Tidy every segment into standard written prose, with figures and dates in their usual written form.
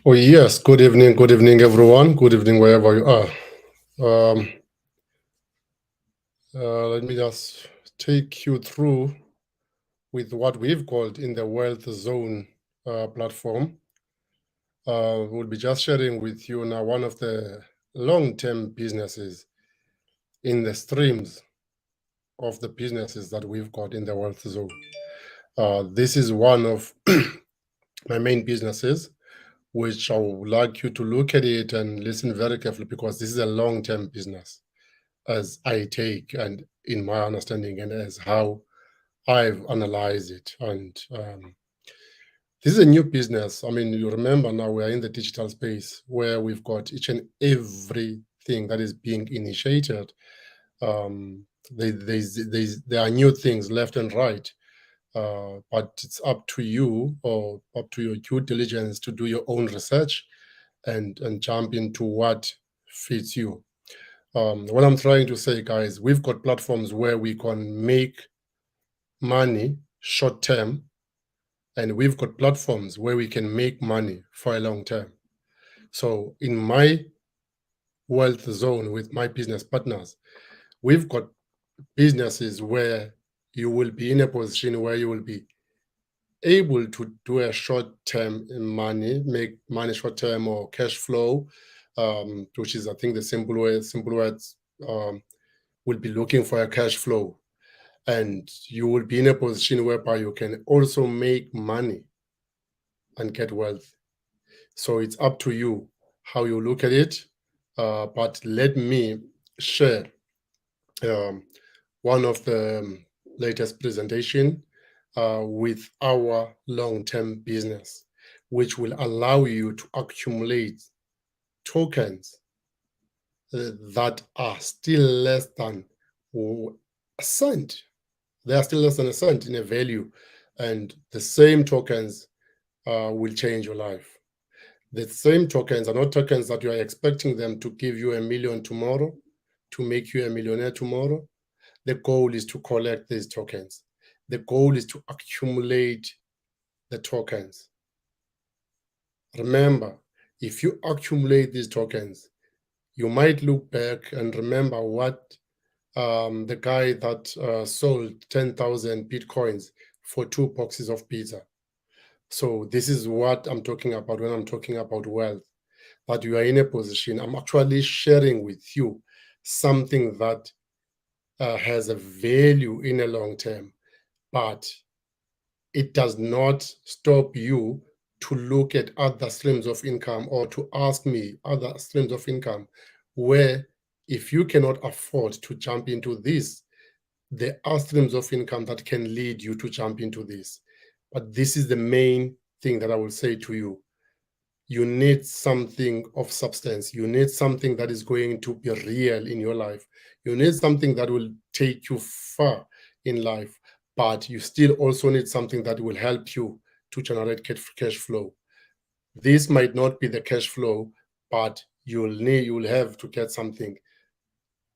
Oh, yes. Good evening, everyone. Good evening, wherever you are. Um, Let me just take you through with what we've called in the Wealth Zone platform. We'll be just sharing with you now one of the long-term businesses in the streams of the businesses that we've got in the Wealth Zone. This is one of my main businesses, which I would like you to look at it and listen very carefully because this is a long-term business as I take and in my understanding and as how I've analyzed it. And this is a new business. I mean, you remember now we are in the digital space where we've got each and everything that is being initiated. There are new things left and right. But it's up to you or up to your due diligence to do your own research and jump into what fits you. What I'm trying to say, guys, we've got platforms where we can make money short term, and we've got platforms where we can make money for a long term. So in my wealth zone with my business partners, we've got businesses where you will be in a position where you will be able to do a short term money, make money short term or cash flow, which is I think the simple words will be looking for a cash flow. And you will be in a position whereby you can also make money and get wealth. So it's up to you how you look at it. But let me share um, one of the latest presentation with our long-term business, which will allow you to accumulate tokens that are still less than a cent. They are still less than a cent in a value, and the same tokens will change your life. The same tokens are not tokens that you are expecting them to give you 1 million tomorrow, to make you a millionaire tomorrow. The goal is to collect these tokens. The goal is to accumulate the tokens. Remember, if you accumulate these tokens, you might look back and remember what the guy that sold 10,000 Bitcoins for 2 boxes of pizza. So this is what I'm talking about when I'm talking about wealth, that you are in a position. I'm actually sharing with you something that has a value in a long term, but it does not stop you to look at other streams of income or to ask me other streams of income where if you cannot afford to jump into this, there are streams of income that can lead you to jump into this. But this is the main thing that I will say to you. You need something of substance. You need something that is going to be real in your life. You need something that will take you far in life, but you still also need something that will help you to generate cash flow. This might not be the cash flow, but you will have to get something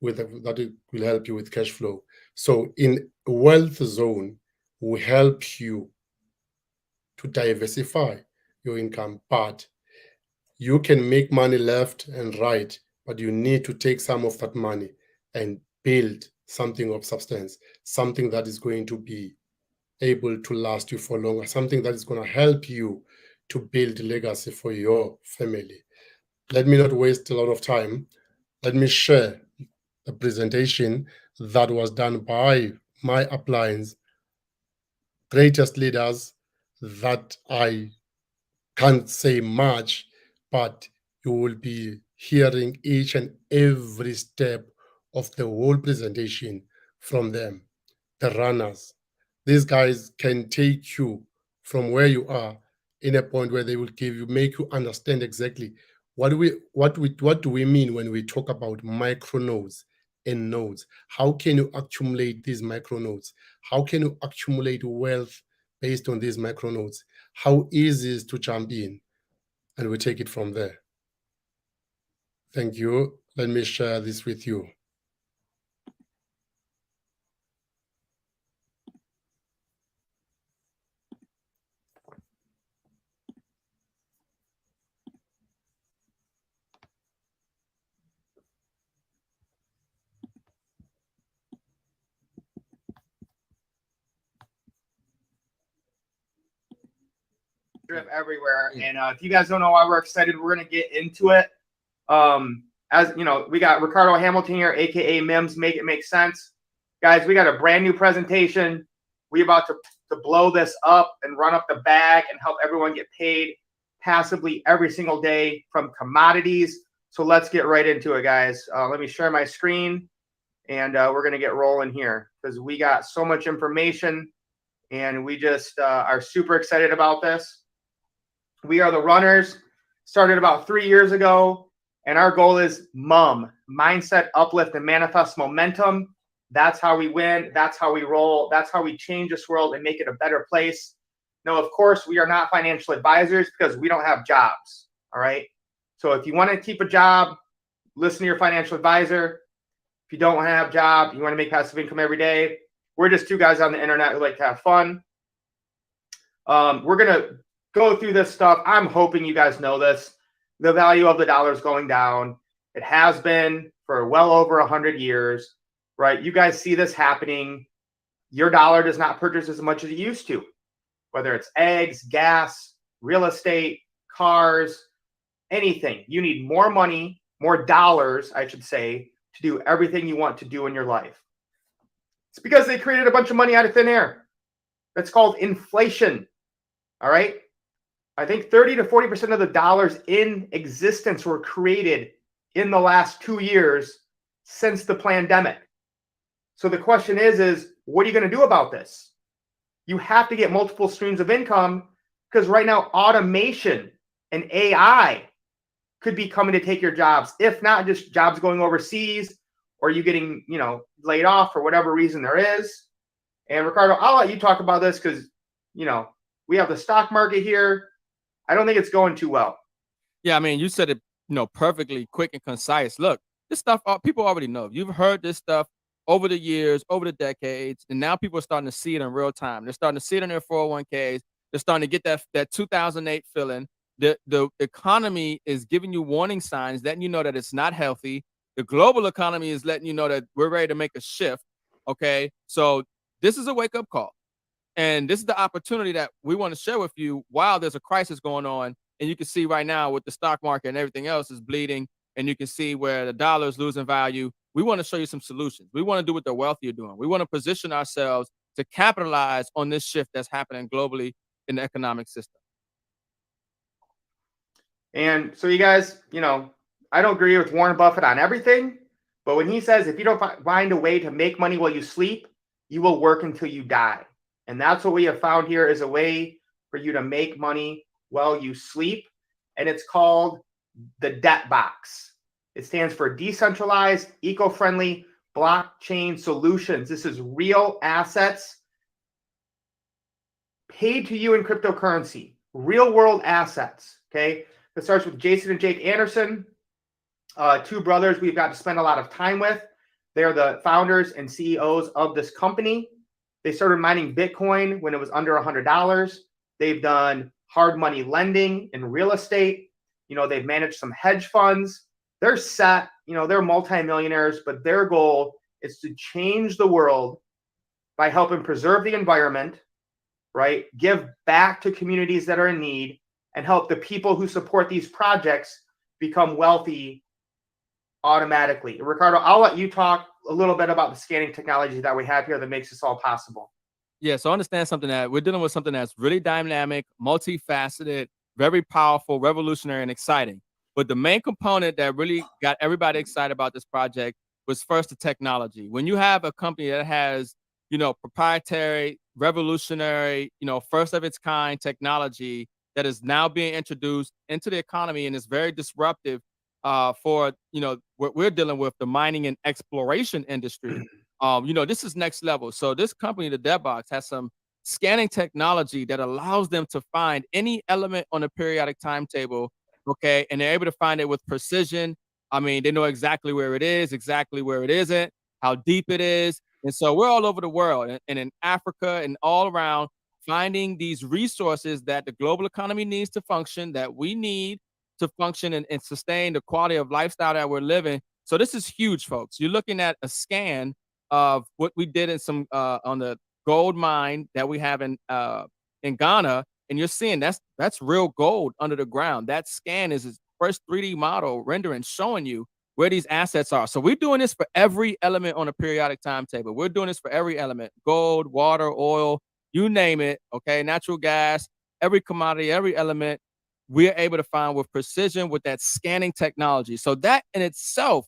that will help you with cash flow. So in Wealth Zone, we help you to diversify your income, but you can make money left and right, but you need to take some of that money and build something of substance, something that is going to be able to last you for longer, something that is going to help you to build legacy for your family. Let me not waste a lot of time. Let me share a presentation that was done by my appliance greatest leaders that I can't say much, but you will be hearing each and every step of the whole presentation from them, the runners. These guys can take you from where you are in a point where they will make you understand exactly what do we mean when we talk about micro nodes and nodes. How can you accumulate these micro nodes? How can you accumulate wealth based on these micro nodes? How easy is to jump in? And we take it from there. Thank you. Let me share this with you. drip everywhere. And if you guys don't know why we're excited, we're gonna get into it. As you know, we got Ricardo Hamilton here, aka Mims. Make it make sense, guys. We got a brand new presentation. We about to blow this up and run up the bag and help everyone get paid passively every single day from commodities. So let's get right into it, guys. Let me share my screen, and we're gonna get rolling here because we got so much information, and we just are super excited about this. We are the runners. Started about 3 years ago. And our goal is mindset, uplift, and manifest momentum. That's how we win. That's how we roll. That's how we change this world and make it a better place. Now, of course, we are not financial advisors because we don't have jobs. All right. So if you want to keep a job, listen to your financial advisor. If you don't have a job, you want to make passive income every day. We're just two guys on the internet who like to have fun. We're going to go through this stuff. I'm hoping you guys know this. The value of the dollar is going down. It has been for well over 100 years, right? You guys see this happening. Your dollar does not purchase as much as it used to, whether it's eggs, gas, real estate, cars, anything. You need more money, more dollars, I should say, to do everything you want to do in your life. It's because they created a bunch of money out of thin air. That's called inflation, all right? I think 30 to 40% of the dollars in existence were created in the last 2 years since the pandemic. So the question is what are you going to do about this? You have to get multiple streams of income because right now automation and AI could be coming to take your jobs. If not, just jobs going overseas or you getting, laid off for whatever reason there is. And Ricardo, I'll let you talk about this because, we have the stock market here. I don't think it's going too well. Yeah, I mean, you said it, perfectly quick and concise. Look, this stuff people already know. You've heard this stuff over the years, over the decades, and now people are starting to see it in real time. They're starting to see it in their 401ks. They're starting to get that 2008 feeling. The economy is giving you warning signs, letting you know that it's not healthy. The global economy is letting you know that we're ready to make a shift. Okay, so this is a wake-up call. And this is the opportunity that we want to share with you while there's a crisis going on. And you can see right now with the stock market and everything else is bleeding. And you can see where the dollar is losing value. We want to show you some solutions. We want to do what the wealthy are doing. We want to position ourselves to capitalize on this shift that's happening globally in the economic system. And so you guys, I don't agree with Warren Buffett on everything. But when he says, if you don't find a way to make money while you sleep, you will work until you die. And that's what we have found here is a way for you to make money while you sleep. And it's called the debt box. It stands for decentralized, eco-friendly blockchain solutions. This is real assets paid to you in cryptocurrency, real world assets. Okay. It starts with Jason and Jake Anderson, two brothers we've got to spend a lot of time with. They're the founders and CEOs of this company. They started mining Bitcoin when it was under $100. They've done hard money lending in real estate. They've managed some hedge funds. They're set, they're multimillionaires, but their goal is to change the world by helping preserve the environment, right? Give back to communities that are in need and help the people who support these projects become wealthy automatically. Ricardo, I'll let you talk a little bit about the scanning technology that we have here that makes this all possible. Yeah, so understand something that we're dealing with something that's really dynamic, multifaceted, very powerful, revolutionary, and exciting. But the main component that really got everybody excited about this project was first the technology. When you have a company that has, proprietary, revolutionary, first of its kind technology that is now being introduced into the economy and is very disruptive for, what we're dealing with, the mining and exploration industry. This is next level. So this company, the Deadbox, has some scanning technology that allows them to find any element on a periodic timetable, okay? And they're able to find it with precision. I mean, they know exactly where it is, exactly where it isn't, how deep it is. And so we're all over the world and in Africa and all around finding these resources that the global economy needs to function, that we need to function and sustain the quality of lifestyle that we're living. So this is huge, folks. You're looking at a scan of what we did in some on the gold mine that we have in Ghana and you're seeing that's real gold under the ground. That scan is its first 3D model rendering showing you where these assets are. So we're doing this for every element on a periodic timetable. We're doing this for every element: gold, water, oil, you name it. Okay, natural gas, every commodity, every element. We're able to find with precision with that scanning technology. So that in itself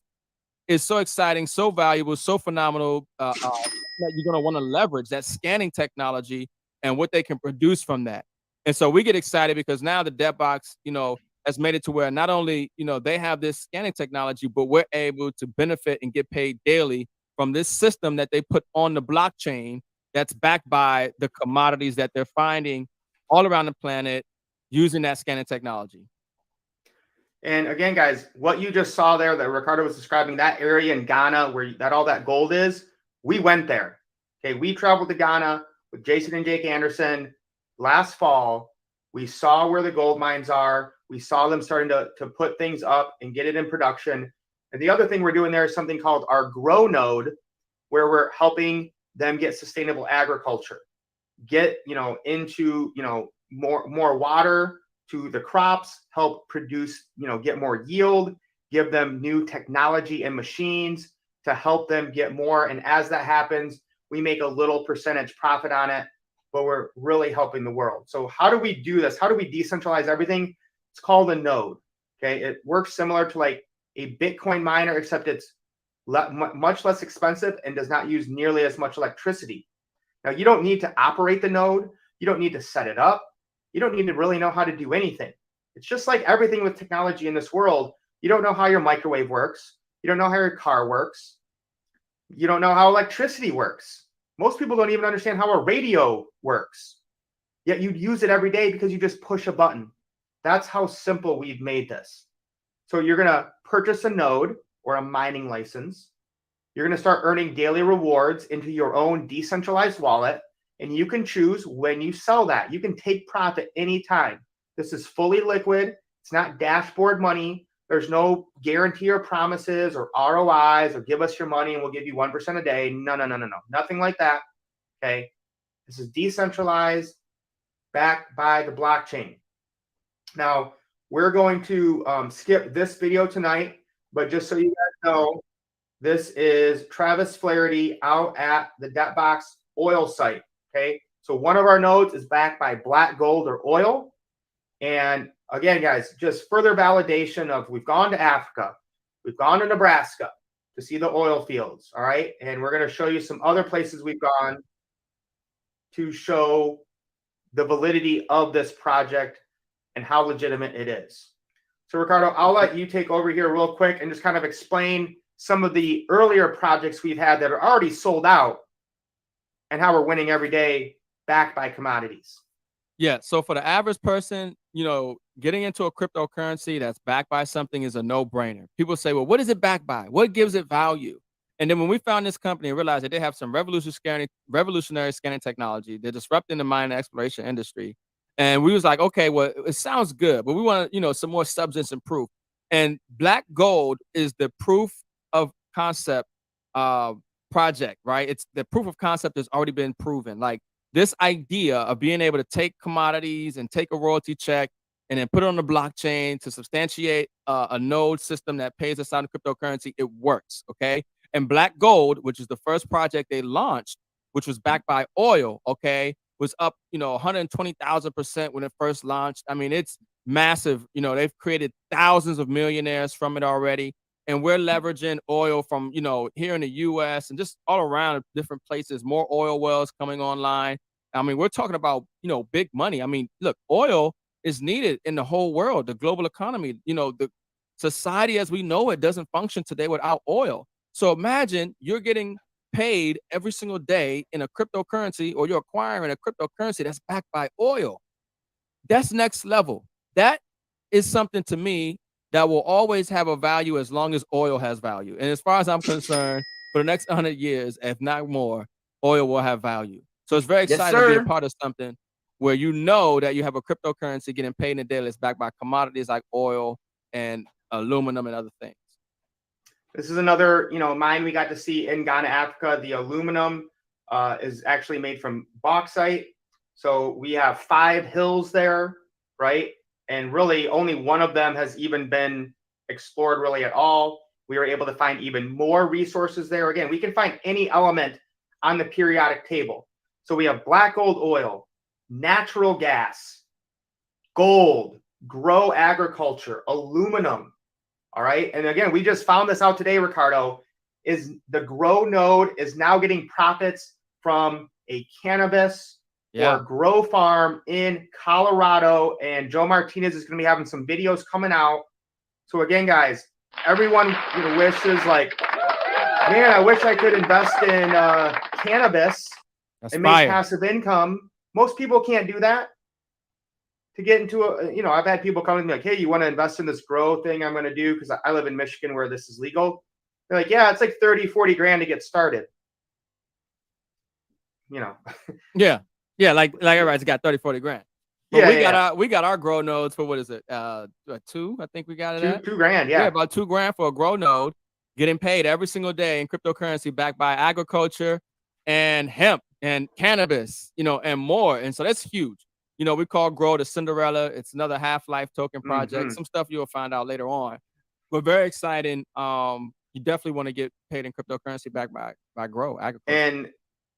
is so exciting, so valuable, so phenomenal. That you're going to want to leverage that scanning technology and what they can produce from that. And so we get excited because now the debt box, has made it to where not only, they have this scanning technology, but we're able to benefit and get paid daily from this system that they put on the blockchain that's backed by the commodities that they're finding all around the planet using that scanning technology. And again, guys, what you just saw there that Ricardo was describing, that area in Ghana where all that gold is, we went there. Okay, we traveled to Ghana with Jason and Jake Anderson last fall. We saw where the gold mines are. We saw them starting to put things up and get it in production. And the other thing we're doing there is something called our Grow Node, where we're helping them get sustainable agriculture, get into more water to the crops, help produce, get more yield, give them new technology and machines to help them get more. And as that happens, we make a little percentage profit on it, but we're really helping the world. So how do we do this? How do we decentralize everything? It's called a node. Okay. It works similar to like a Bitcoin miner, except it's much less expensive and does not use nearly as much electricity. Now, you don't need to operate the node. You don't need to set it up. You don't need to really know how to do anything. It's just like everything with technology in this world. You don't know how your microwave works. You don't know how your car works. You don't know how electricity works. Most people don't even understand how a radio works. Yet you use it every day because you just push a button. That's how simple we've made this. So you're going to purchase a node or a mining license. You're going to start earning daily rewards into your own decentralized wallet. And you can choose when you sell that. You can take profit anytime. This is fully liquid. It's not dashboard money. There's no guarantee or promises or ROIs or give us your money and we'll give you 1% a day. No. Nothing like that. Okay. This is decentralized, backed by the blockchain. Now, we're going to skip this video tonight, but just so you guys know, this is Travis Flaherty out at the Debtbox oil site. Okay, so one of our nodes is backed by black gold or oil. And again, guys, just further validation of we've gone to Africa, we've gone to Nebraska to see the oil fields. All right, and we're going to show you some other places we've gone to show the validity of this project and how legitimate it is. So Ricardo, I'll let you take over here real quick and just kind of explain some of the earlier projects we've had that are already sold out and how we're winning every day backed by commodities. Yeah. So for the average person, getting into a cryptocurrency that's backed by something is a no-brainer. People say, well, what is it backed by? What gives it value? And then when we found this company and realized that they have some revolutionary scanning technology, they're disrupting the mine and exploration industry. And we was like, okay, well, it sounds good, but we want, some more substance and proof. And black gold is the proof of concept project, right? It's the proof of concept has already been proven. Like this idea of being able to take commodities and take a royalty check and then put it on the blockchain to substantiate a node system that pays us out in cryptocurrency, it works, okay? And black gold, which is the first project they launched, which was backed by oil, okay, was up, 120,000% when it first launched. I mean, it's massive. They've created thousands of millionaires from it already. And we're leveraging oil from, here in the US and just all around different places, more oil wells coming online. I mean, we're talking about, big money. I mean, look, oil is needed in the whole world, the global economy. The society as we know it doesn't function today without oil. So imagine you're getting paid every single day in a cryptocurrency, or you're acquiring a cryptocurrency that's backed by oil. That's next level. That is something to me that will always have a value as long as oil has value. And as far as I'm concerned, for the next 100 years, if not more, oil will have value. So it's very exciting to be a part of something where that you have a cryptocurrency getting paid in a day that's backed by commodities like oil and aluminum and other things. This is another, mine we got to see in Ghana, Africa. The aluminum is actually made from bauxite. So we have 5 hills there, right? And really only one of them has even been explored really at all. We were able to find even more resources there. Again, we can find any element on the periodic table. So we have black gold oil, natural gas, gold, grow agriculture, aluminum. All right. And again, we just found this out today, Ricardo, is the grow node is now getting profits from a cannabis or grow farm in Colorado. And Joe Martinez is going to be having some videos coming out. So again, guys, everyone wishes like, man, I wish I could invest in cannabis and make passive income. Most people can't do that. To get into I've had people come to me like, hey, you want to invest in this grow thing I'm going to do? Because I live in Michigan where this is legal. They're like, yeah, it's like 30, 40 grand to get started. Yeah. Yeah, like everybody's got 30, 40 grand. But we got our grow nodes for what is it? 2, I think we got it at. 2 grand, yeah. Yeah, about 2 grand for a grow node, getting paid every single day in cryptocurrency backed by agriculture and hemp and cannabis, and more. And so that's huge. We call grow the Cinderella. It's another Half-Life token project. Some stuff you'll find out later on. But very exciting. You definitely want to get paid in cryptocurrency backed by grow agriculture. And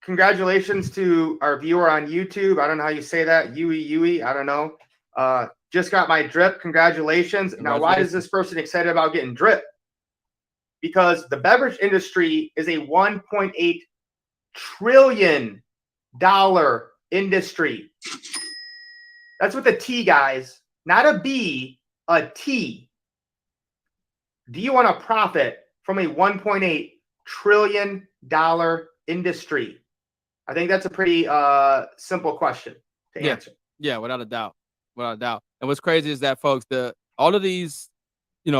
congratulations to our viewer on YouTube. I don't know how you say that. Yui. I don't know. Just got my drip. Congratulations. Now, why is this person excited about getting drip? Because the beverage industry is a $1.8 trillion industry. That's with a T, guys. Not a B, a T. Do you want to profit from a $1.8 trillion industry? I think that's a pretty simple question to answer. Yeah, without a doubt. Without a doubt. And what's crazy is that, folks, all of these,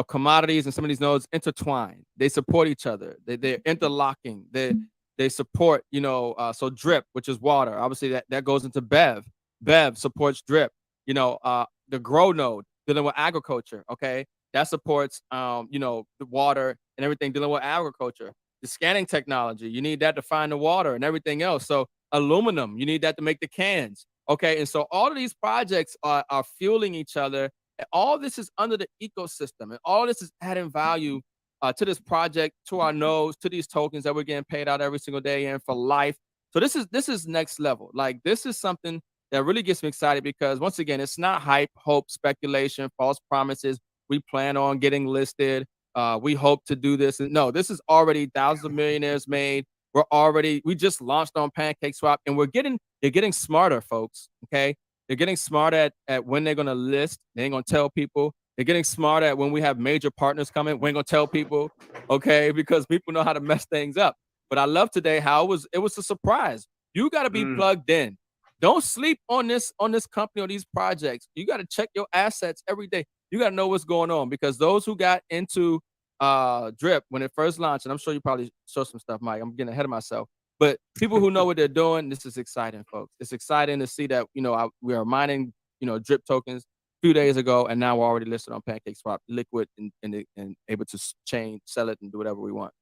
commodities and some of these nodes intertwine. They support each other. They're interlocking. They support, so drip, which is water. Obviously, that goes into Bev. Bev supports drip. The grow node dealing with agriculture. Okay, that supports the water and everything dealing with agriculture. The scanning technology, you need that to find the water and everything else. So aluminum, you need that to make the cans. Okay, and so all of these projects are fueling each other. And all this is under the ecosystem, and all this is adding value to this project, to our nodes, to these tokens that we're getting paid out every single day and for life. So this is next level. Like, this is something that really gets me excited, because once again, it's not hype, hope, speculation, false promises. We plan on getting listed. We hope to do this. And no, this is already thousands of millionaires made. We just launched on PancakeSwap, and they're getting smarter, folks. Okay. They're getting smarter at when they're going to list. They ain't going to tell people. They're getting smarter at when we have major partners coming. We ain't going to tell people. Okay. Because people know how to mess things up. But I love today how it was a surprise. You got to be plugged in. Don't sleep on this company or these projects. You got to check your assets every day. You got to know what's going on, because those who got into drip when it first launched, and I'm sure you probably saw some stuff, Mike. I'm getting ahead of myself. But people who know what they're doing, this is exciting, folks. It's exciting to see that we are mining drip tokens a few days ago, and now we're already listed on PancakeSwap, liquid and able to sell it, and do whatever we want.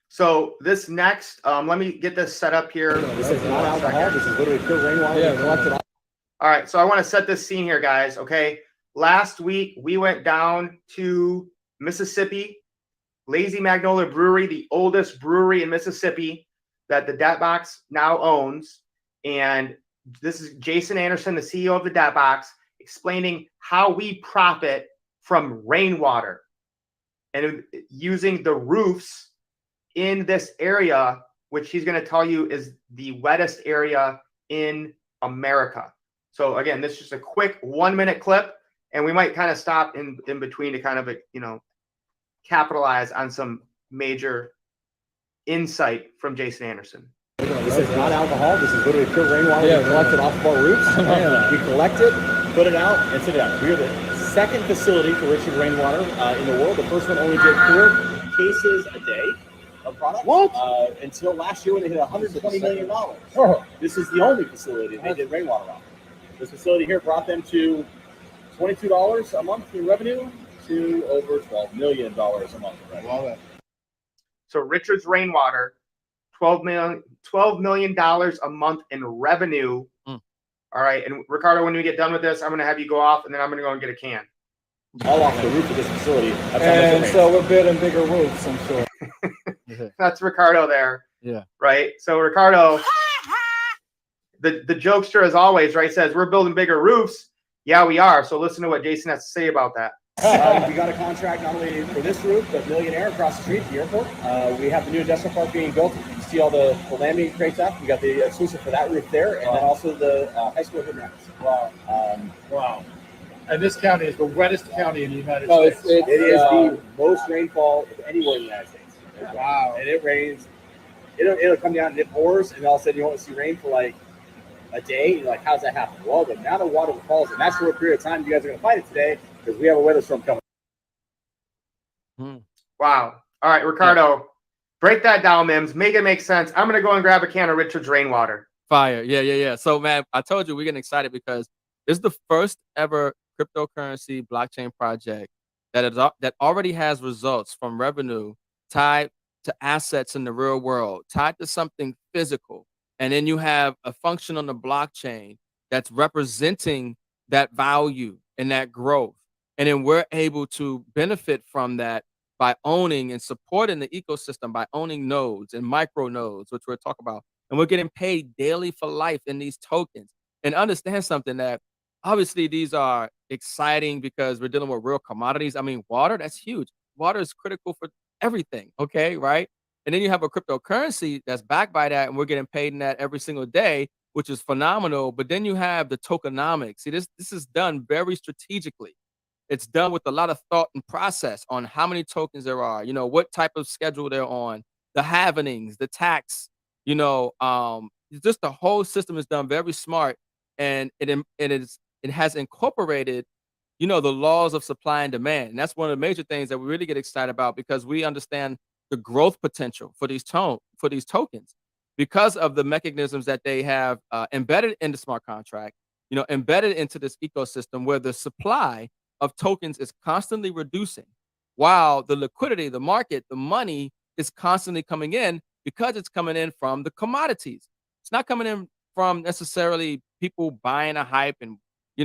So this next, let me get this set up here. This is not alcohol. This is literally pure rainwater. Yeah. All right, so I want to set this scene here, guys. Okay, last week we went down to Mississippi, Lazy Magnolia Brewery, the oldest brewery in Mississippi that the Datbox now owns. And this is Jason Anderson, the CEO of the Datbox, explaining how we profit from rainwater and using the roofs in this area, which he's going to tell you is the wettest area in America. So again, this is just a quick 1-minute clip, and we might kind of stop in between to kind of, capitalize on some major insight from Jason Anderson. This is not alcohol. This is literally pure rainwater. We collect it off of our roofs. We collect it, put it out, and sit it out. We are the second facility for enriching rainwater in the world. The first one only did 4 cases a day of product. What? Until last year when they hit $120 million. This is the only facility they did rainwater on. This facility here brought them to $22 a month in revenue to over $12 million a month in revenue. So Richard's Rainwater, $12 million a month in revenue All right. And Ricardo, when we get done with this, I'm going to have you go off, and then I'm going to go and get a can. All off the roof of this facility. That's And so we're building bigger roofs, I'm sure. That's Ricardo there. Yeah. Right. So Ricardo, the jokester as always, right, says we're building bigger roofs. Yeah, we are. So listen to what Jason has to say about that. We got a contract not only for this roof, but Millionaire across the street, the airport. We have the new industrial park being built. You can see all the landing crates up. We got the exclusive for that roof there, and then also the high school hood ramps. Wow. Wow. And this county is the wettest county in the United States. It is the most rainfall of anywhere in the United States. Wow. And it rains. It'll come down and it pours, and all of a sudden you won't see rain for like a day. You're like, how's that happen? Well, the amount of water that falls, and that's for a period of time you guys are going to fight it today because we have a weather storm coming. Wow. All right, Ricardo, break that down, Mims. Make it make sense. I'm going to go and grab a can of Richard's rainwater. Fire. Yeah. So, man, I told you we're getting excited because this is the first ever cryptocurrency blockchain project that already has results from revenue tied to assets in the real world, tied to something physical. And then you have a function on the blockchain that's representing that value and that growth. And then we're able to benefit from that by owning and supporting the ecosystem, by owning nodes and micro nodes, which we're talking about. And we're getting paid daily for life in these tokens. And understand something, that obviously these are exciting because we're dealing with real commodities. I mean, water, that's huge. Water is critical for everything, okay, right? And then you have a cryptocurrency that's backed by that, and we're getting paid in that every single day, which is phenomenal. But then you have the tokenomics. See, this is done very strategically. It's done with a lot of thought and process on how many tokens there are, what type of schedule they're on, the halvenings, the tax, just the whole system is done very smart, and it has incorporated, the laws of supply and demand. And that's one of the major things that we really get excited about, because we understand the growth potential for these tokens because of the mechanisms that they have embedded in the smart contract, embedded into this ecosystem where the supply of tokens is constantly reducing while the liquidity, the market, the money is constantly coming in, because it's coming in from the commodities. It's not coming in from necessarily people buying a hype and,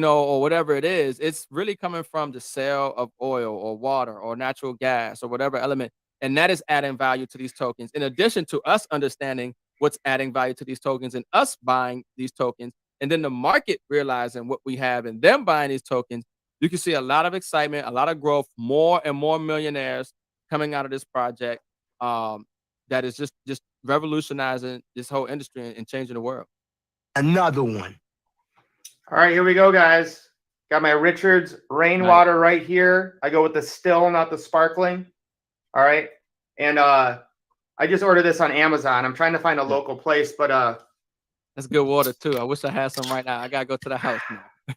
or whatever it is. It's really coming from the sale of oil or water or natural gas or whatever element. And that is adding value to these tokens, in addition to us understanding what's adding value to these tokens and us buying these tokens. And then the market realizing what we have and them buying these tokens. You can see a lot of excitement, a lot of growth, more and more millionaires coming out of this project that is just revolutionizing this whole industry and changing the world. Another one. All right, here we go, guys. Got my Richard's rainwater right here. I go with the still, not the sparkling. All right. And I just ordered this on Amazon. I'm trying to find a local place, but that's good water too. I wish I had some right now. I gotta go to the house now.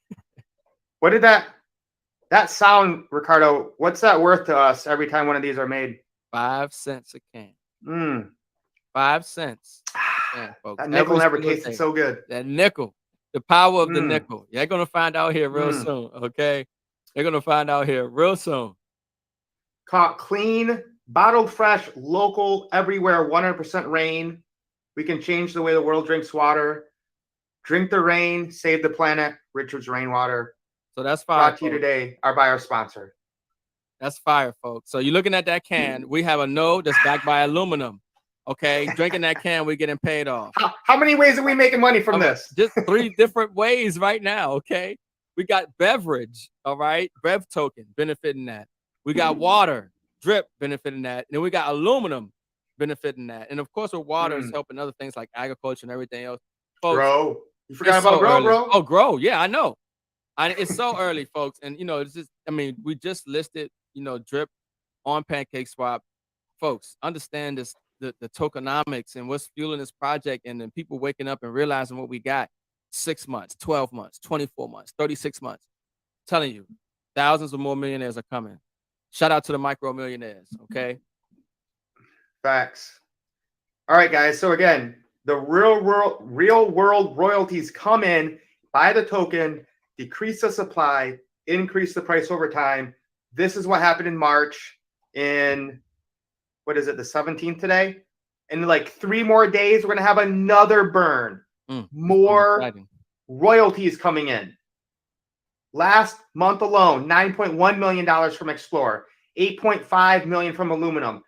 What did that sound, Ricardo? What's that worth to us every time one of these are made? 5 cents a can. 5 cents a can, folks. That nickel never tasted so good. That nickel, the power of the nickel. You're gonna find out here real soon. Okay, they're gonna find out here real soon. Caught clean, bottled fresh, local, everywhere, 100% rain. We can change the way the world drinks water. Drink the rain, save the planet. Richard's rainwater. So that's fire. Brought to you today by our sponsor. That's fire, folks. So you're looking at that can. We have a node that's backed by aluminum. Okay, drinking that can, we're getting paid off. How many ways are we making money from this? Just 3 different ways right now. Okay, we got beverage. All right, Bev token benefiting that. We got water, drip benefiting that. And then we got aluminum benefiting that. And of course, with water is helping other things like agriculture and everything else. Folks, grow. You forgot about grow, bro? Oh, grow. Yeah, I know. It's so early, folks. And, it's just, we just listed, drip on Pancake Swap. Folks, understand this, the tokenomics and what's fueling this project, and then people waking up and realizing what we got. 6 months, 12 months, 24 months, 36 months. I'm telling you, thousands of more millionaires are coming. Shout out to the micro millionaires, okay? Facts. All right, guys. So again, the real world royalties come in, buy the token, decrease the supply, increase the price over time. This is what happened in March. In what is it, the 17th today? In like 3 more days, we're gonna have another burn. More royalties coming in. Last month alone, $9.1 million from Explorer, $8.5 million from aluminum,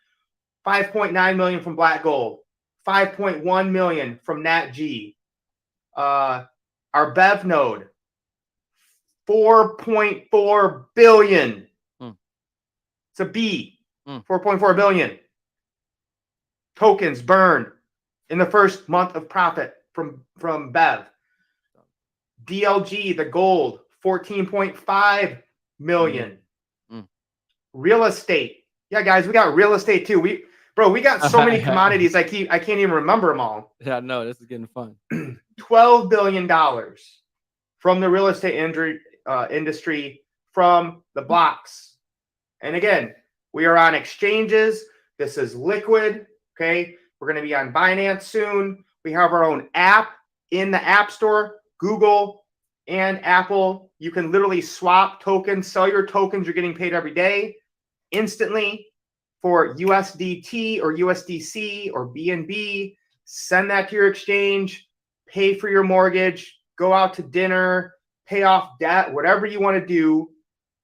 $5.9 million from black gold, $5.1 million from Nat G. Our Bev node, $4.4 billion. It's a B. 4.4 billion tokens burned in the first month of profit from Bev. DLG, the gold, 14.5 million. Real estate. Yeah, guys, we got real estate too. We got so many commodities. I can't even remember them all. Yeah, no, this is getting fun. $12 billion from the real estate industry from the blocks. And again, we are on exchanges. This is liquid. Okay. We're going to be on Binance soon. We have our own app in the App Store, Google and Apple. You can literally swap tokens, sell your tokens. You're getting paid every day instantly for USDT or USDC or BNB. Send that to your exchange, pay for your mortgage, go out to dinner, pay off debt, whatever you want to do.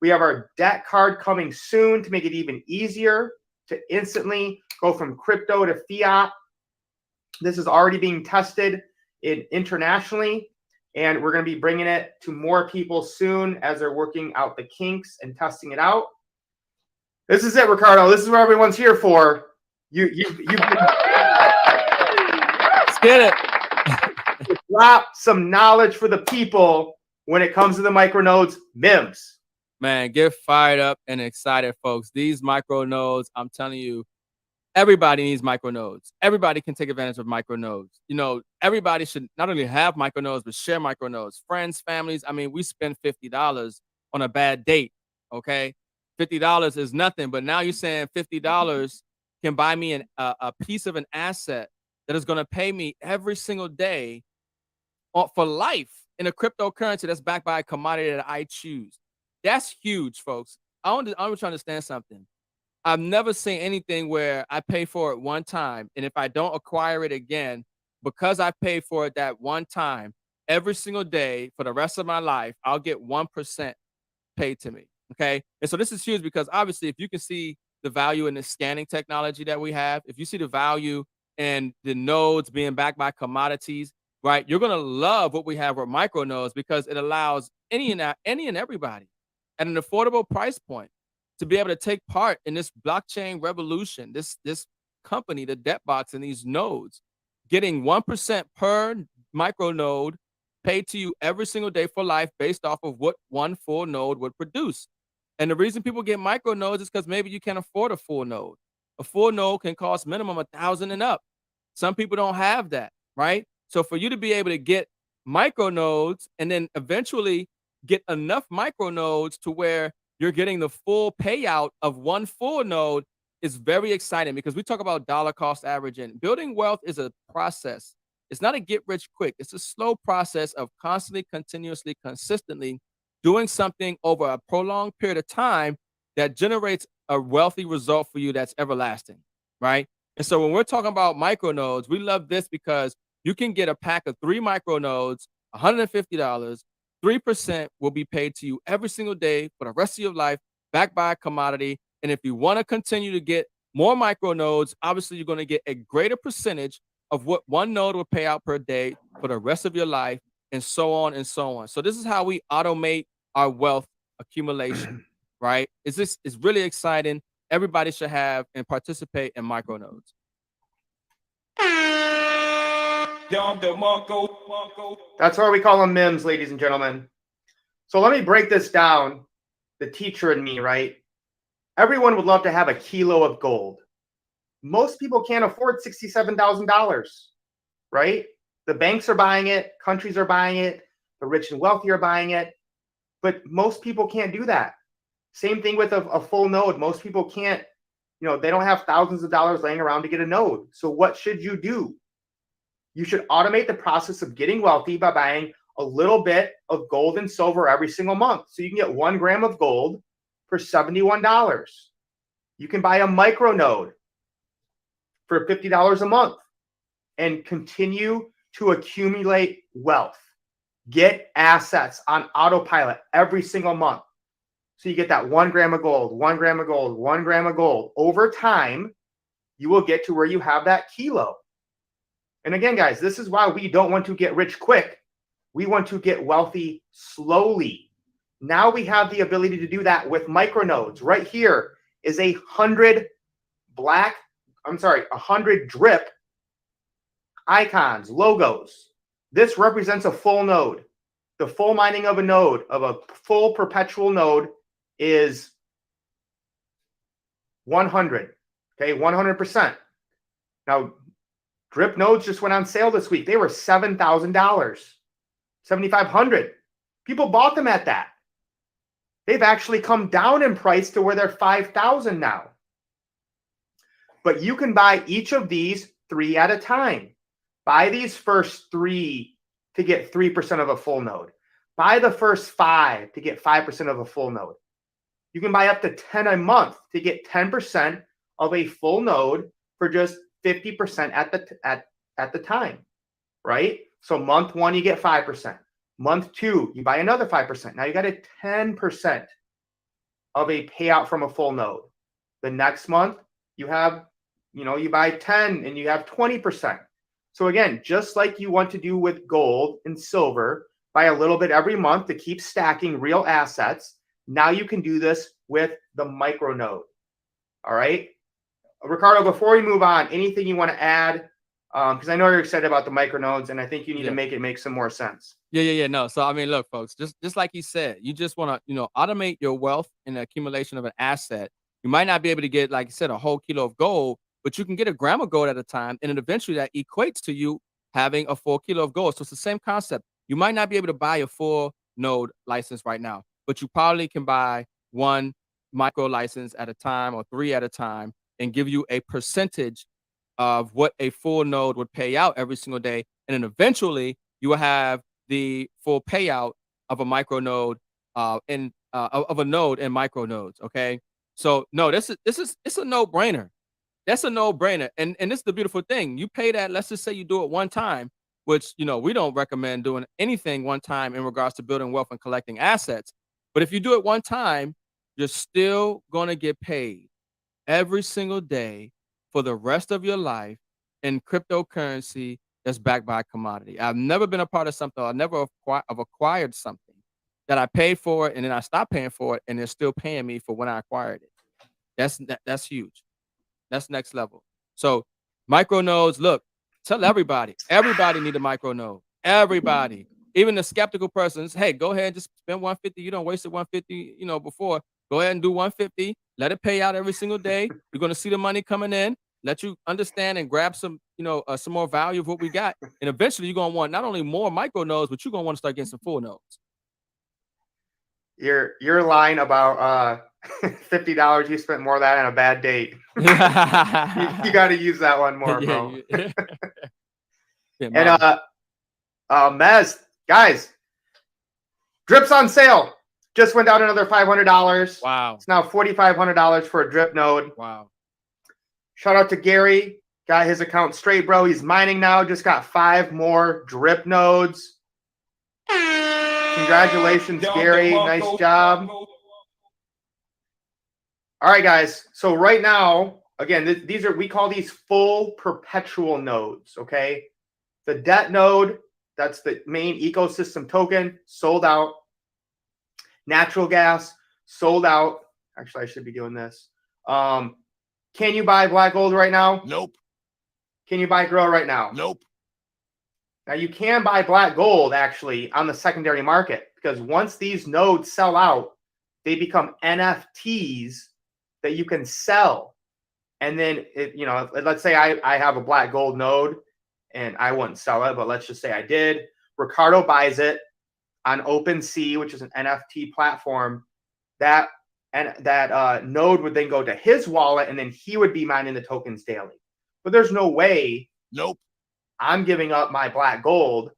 We have our debt card coming soon to make it even easier to instantly go from crypto to fiat. This is already being tested internationally, and we're going to be bringing it to more people soon as they're working out the kinks and testing it out. This is it, Ricardo. This is what everyone's here for. You've Let's get it. Drop some knowledge for the people when it comes to the micronodes, MIMS. Man, get fired up and excited, folks. These micronodes, I'm telling you, everybody needs micronodes. Everybody can take advantage of micronodes. You know, everybody should not only have micronodes, but share micronodes. Friends, families. I mean, we spend $50 on a bad date, okay? $50 is nothing, but now you're saying $50 can buy me a piece of an asset that is going to pay me every single day for life in a cryptocurrency that's backed by a commodity that I choose. That's huge, folks. I want you to understand something. I've never seen anything where I pay for it one time, and if I don't acquire it again, because I paid for it that one time, every single day for the rest of my life, I'll get 1% paid to me. Okay. And so this is huge because obviously, if you can see the value in the scanning technology that we have, if you see the value in the nodes being backed by commodities, right, you're going to love what we have with micronodes because it allows any and everybody at an affordable price point to be able to take part in this blockchain revolution, this company, the debt box, and these nodes, getting 1% per micronode paid to you every single day for life based off of what one full node would produce. And the reason people get micronodes is because maybe you can't afford a full node. A full node can cost minimum $1,000 and up. Some people don't have that, right? So for you to be able to get micronodes and then eventually get enough micronodes to where you're getting the full payout of one full node is very exciting because we talk about dollar cost averaging. Building wealth is a process. It's not a get rich quick. It's a slow process of constantly, continuously, consistently doing something over a prolonged period of time that generates a wealthy result for you that's everlasting, right? And so when we're talking about micronodes, we love this because you can get a pack of 3 micronodes, $150. 3% will be paid to you every single day for the rest of your life, backed by a commodity. And if you want to continue to get more micronodes, obviously you're going to get a greater percentage of what one node will pay out per day for the rest of your life, and so on and so on. So this is how we automate our wealth accumulation, right? It's really exciting. Everybody should have and participate in micronodes. That's why we call them MIMS, ladies and gentlemen. So let me break this down. The teacher in me, right? Everyone would love to have a kilo of gold. Most people can't afford $67,000, right? The banks are buying it. Countries are buying it. The rich and wealthy are buying it. But most people can't do that. Same thing with a full node. Most people can't, they don't have thousands of dollars laying around to get a node. So what should you do? You should automate the process of getting wealthy by buying a little bit of gold and silver every single month. So you can get 1 gram of gold for $71. You can buy a micro node for $50 a month and continue to accumulate wealth. Get assets on autopilot every single month. So you get that 1 gram of gold, 1 gram of gold, 1 gram of gold. Over time, you will get to where you have that kilo. And again, guys, this is why we don't want to get rich quick. We want to get wealthy slowly. Now we have the ability to do that with micronodes. Right here is 100 drip icons, logos. This represents a full node. The full mining of a node, of a full perpetual node, is 100. Okay, 100%. Now, drip nodes just went on sale this week. They were $7,000, $7,500. People bought them at that. They've actually come down in price to where they're $5,000 now. But you can buy each of these 3 at a time. Buy these first 3 to get 3% of a full node. Buy the first 5 to get 5% of a full node. You can buy up to 10 a month to get 10% of a full node for just 50% at the time, right? So month 1, you get 5%. Month 2, you buy another 5%. Now you got a 10% of a payout from a full node. The next month, you have, you buy 10 and you have 20%. So again, just like you want to do with gold and silver, buy a little bit every month to keep stacking real assets. Now you can do this with the micro node. All right. Ricardo, before we move on, anything you want to add? Because I know you're excited about the micronodes, and I think you need to make it make some more sense. Yeah. No. So I mean, look, folks, just like you said, you just want to, automate your wealth and the accumulation of an asset. You might not be able to get, like you said, a whole kilo of gold, but you can get a gram of gold at a time, and then eventually that equates to you having a full kilo of gold. So it's the same concept. You might not be able to buy a full node license right now, but you probably can buy 1 micro license at a time or 3 at a time and give you a percentage of what a full node would pay out every single day. And then eventually you will have the full payout of a micro node of a node in micro nodes. Okay. So no, it's a no-brainer. That's a no-brainer. And this is the beautiful thing. You pay that, let's just say you do it one time, which we don't recommend doing anything one time in regards to building wealth and collecting assets. But if you do it one time, you're still gonna get paid every single day for the rest of your life in cryptocurrency that's backed by a commodity. I've never been a part of something. I've never acquired something that I paid for it and then I stopped paying for it and they're still paying me for when I acquired it. That's huge. That's next level. So micro nodes, look, tell everybody need a micro node. Everybody, even the skeptical persons, hey, go ahead and just spend 150. You don't waste it 150, before. Go ahead and do 150. Let it pay out every single day. You're going to see the money coming in. Let you understand and grab some, some more value of what we got. And eventually you're going to want not only more micro nodes, but you're going to want to start getting some full nodes. Your line about $50, you spent more of that on a bad date. you got to use that one more, bro. And Mez, guys, drips on sale. Just went down another $500. Wow. It's now $4,500 for a drip node. Wow. Shout out to Gary. Got his account straight, bro. He's mining now. Just got 5 more drip nodes. Congratulations, Gary. Nice job. All right, guys. So right now, again, we call these full perpetual nodes, okay? The debt node, that's the main ecosystem token, sold out. Natural gas, sold out. Actually, I should be doing this. Can you buy black gold right now? Nope. Can you buy grow right now? Nope. Now, you can buy black gold, actually, on the secondary market, because once these nodes sell out, they become NFTs that you can sell. And then, let's say I have a black gold node, and I wouldn't sell it, but let's just say I did. Ricardo buys it on OpenSea, which is an NFT platform. That node would then go to his wallet, and then he would be mining the tokens daily. But there's no way. Nope. I'm giving up my black gold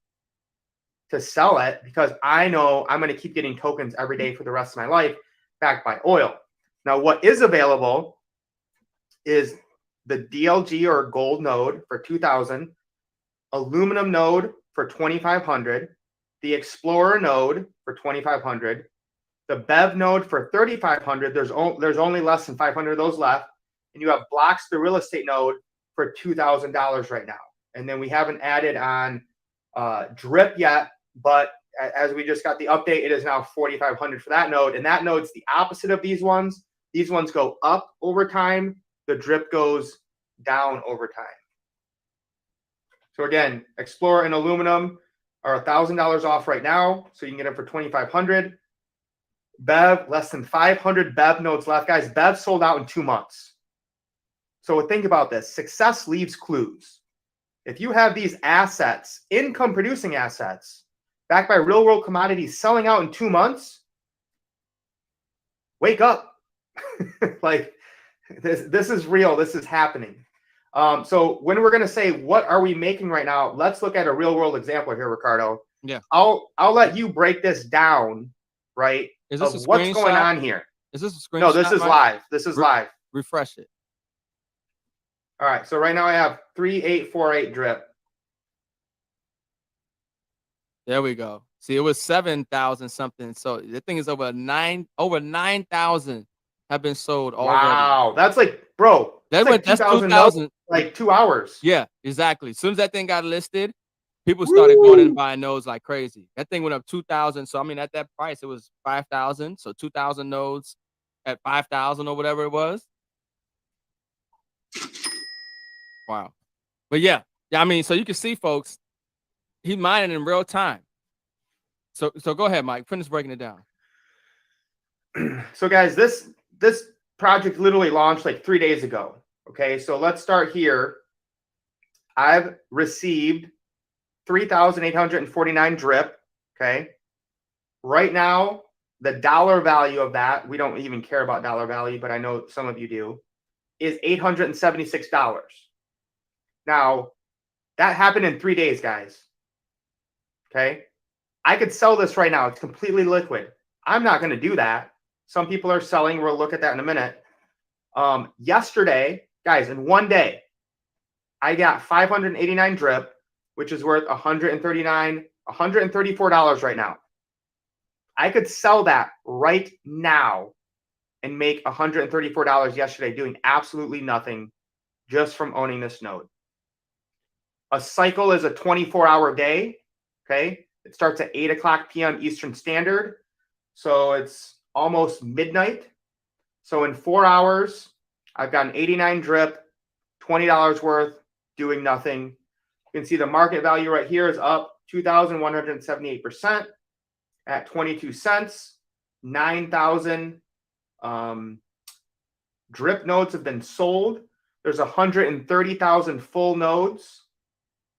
to sell it because I know I'm going to keep getting tokens every day for the rest of my life backed by oil. Now, what is available is the DLG or gold node for 2,000, aluminum node for 2,500, the Explorer node for 2,500, the Bev node for 3,500. There's only less than 500 of those left, and you have Blocks, the real estate node, for $2,000 right now. And then we haven't added on Drip yet, but as we just got the update, it is now 4,500 for that node, and that node's the opposite of these ones. These ones go up over time. The Drip goes down over time. So again, Explorer and aluminum are $1,000 off right now, so you can get them for 2,500. Bev, less than 500 Bev nodes left, guys. Bev sold out in 2 months. So think about this: success leaves clues. If you have these assets, income-producing assets, backed by real-world commodities, selling out in 2 months, wake up! Like this is real. This is happening. So when we're going to say, what are we making right now? Let's look at a real world example here, Ricardo. Yeah. I'll let you break this down, right? Is this a what's going screenshot? on here? Is this a screenshot? No, this is Mike? live. This is live. Refresh it. All right. So right now I have 3,848 drip. There we go. See, it was 7,000 something. So the thing is over 9,000 have been sold already. Wow. That's like, bro, That's like 2,000. Like 2 hours. Yeah, exactly. As soon as that thing got listed, people started going in and buying nodes like crazy. That thing went up 2,000. So I mean, at that price, it was 5,000. So 2,000 nodes at 5,000 or whatever it was. Wow. But yeah, I mean, so you can see, folks, he's mining in real time. So go ahead, Mike. Finish breaking it down. So guys, this project literally launched like 3 days ago. Okay, so let's start here. I've received 3,849 drip. Okay, right now the dollar value of that, we don't even care about dollar value, but I know some of you do, is $876. Now that happened in 3 days, guys. Okay, I could sell this right now. It's completely liquid. I'm not going to do that. Some people are selling. We'll look at that in a minute. Yesterday, guys, in 1 day, I got 589 drip, which is worth $134 right now. I could sell that right now and make $134 yesterday doing absolutely nothing just from owning this node. A cycle is a 24-hour day. Okay, it starts at 8 o'clock p.m. Eastern Standard, so it's almost midnight. So in 4 hours, I've got an 89 drip, $20 worth, doing nothing. You can see the market value right here is up 2,178% at 22 cents. 9,000 drip nodes have been sold. There's 130,000 full nodes.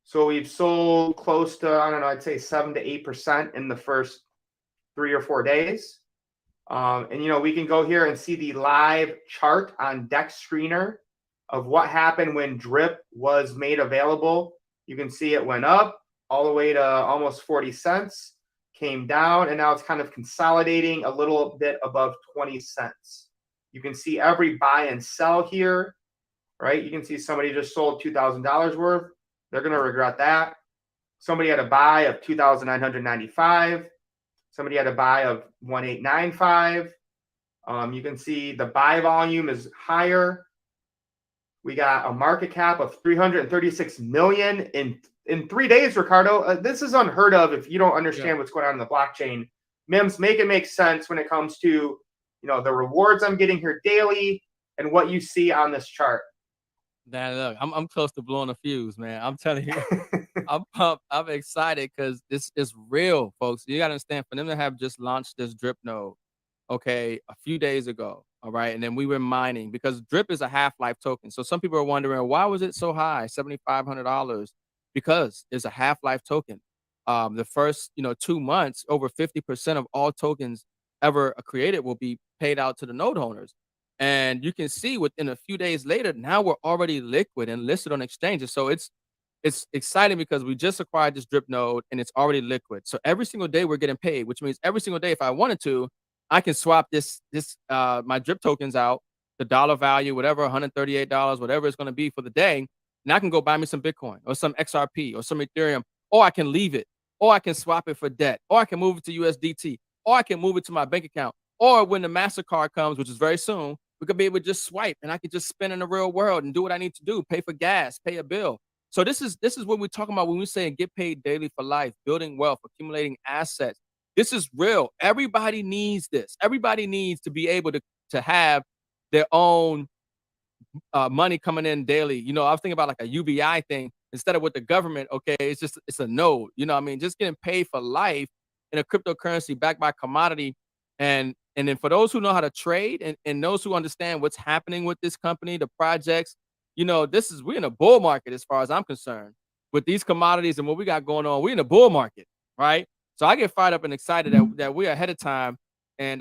So we've sold close to, I don't know, I'd say 7 to 8% in the first 3 or 4 days. And, you know, we can go here and see the live chart on Dex Screener of what happened when drip was made available. You can see it went up all the way to almost 40 cents, came down, and now it's kind of consolidating a little bit above 20 cents. You can see every buy and sell here, right? You can see somebody just sold $2,000 worth. They're going to regret that. Somebody had a buy of 2,995. Somebody had a buy of 1,895. You can see the buy volume is higher. We got a market cap of 336 million in 3 days, Ricardo. This is unheard of if you don't understand what's going on in the blockchain. Mims, make it make sense when it comes to, you know, the rewards I'm getting here daily and what you see on this chart. Man, look, I'm close to blowing a fuse, man. I'm telling you, I'm pumped. I'm excited because this is real, folks. You gotta understand, for them to have just launched this drip node, okay, a few days ago, all right, and then we were mining because drip is a half-life token. So some people are wondering, why was it so high, $7,500? Because it's a half-life token. The first, 2 months, over 50% of all tokens ever created will be paid out to the node owners. And you can see within a few days later, now we're already liquid and listed on exchanges. So it's exciting because we just acquired this drip node and it's already liquid. So every single day we're getting paid, which means every single day, if I wanted to, I can swap my drip tokens out, the dollar value, whatever, $138, whatever it's going to be for the day. And I can go buy me some Bitcoin or some XRP or some Ethereum, or I can leave it or I can swap it for debt, or I can move it to USDT, or I can move it to my bank account. Or when the MasterCard comes, which is very soon, we could be able to just swipe and I could just spend in the real world and do what I need to do, pay for gas, pay a bill. So this is what we're talking about when we say get paid daily for life, building wealth, accumulating assets. This is real. Everybody needs this. Everybody needs to be able to have their own money coming in daily. You know, I was thinking about like a UBI thing instead of with the government. Okay, it's a node. You know what I mean? Just getting paid for life in a cryptocurrency backed by commodity. And then for those who know how to trade and those who understand what's happening with this company, the projects, you know, we're in a bull market as far as I'm concerned with these commodities and what we got going on. We're in a bull market, right? So I get fired up and excited that we're ahead of time, and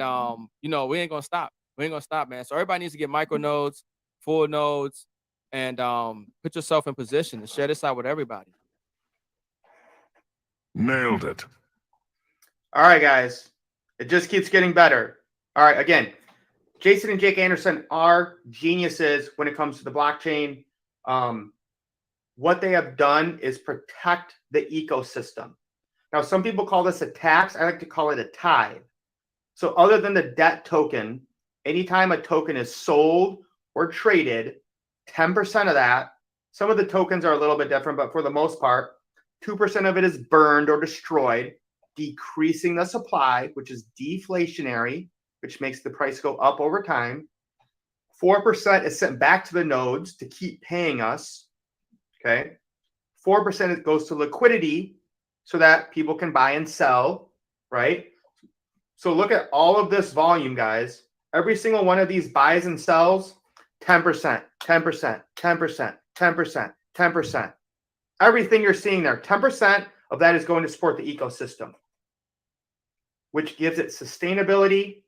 you know, we ain't gonna stop. We ain't gonna stop, man. So everybody needs to get micro nodes, full nodes, and put yourself in position to share this out with everybody. Nailed it. All right, guys. It just keeps getting better. All right, again, Jason and Jake Anderson are geniuses when it comes to the blockchain. What they have done is protect the ecosystem. Now, some people call this a tax. I like to call it a tithe. So other than the debt token, anytime a token is sold or traded, 10% of that, some of the tokens are a little bit different, but for the most part, 2% of it is burned or destroyed, decreasing the supply, which is deflationary, which makes the price go up over time. 4% is sent back to the nodes to keep paying us. Okay. 4% goes to liquidity so that people can buy and sell, right? So look at all of this volume, guys. Every single one of these buys and sells, 10%, 10%, 10%, 10%, 10%. Everything you're seeing there, 10% of that is going to support the ecosystem, which gives it sustainability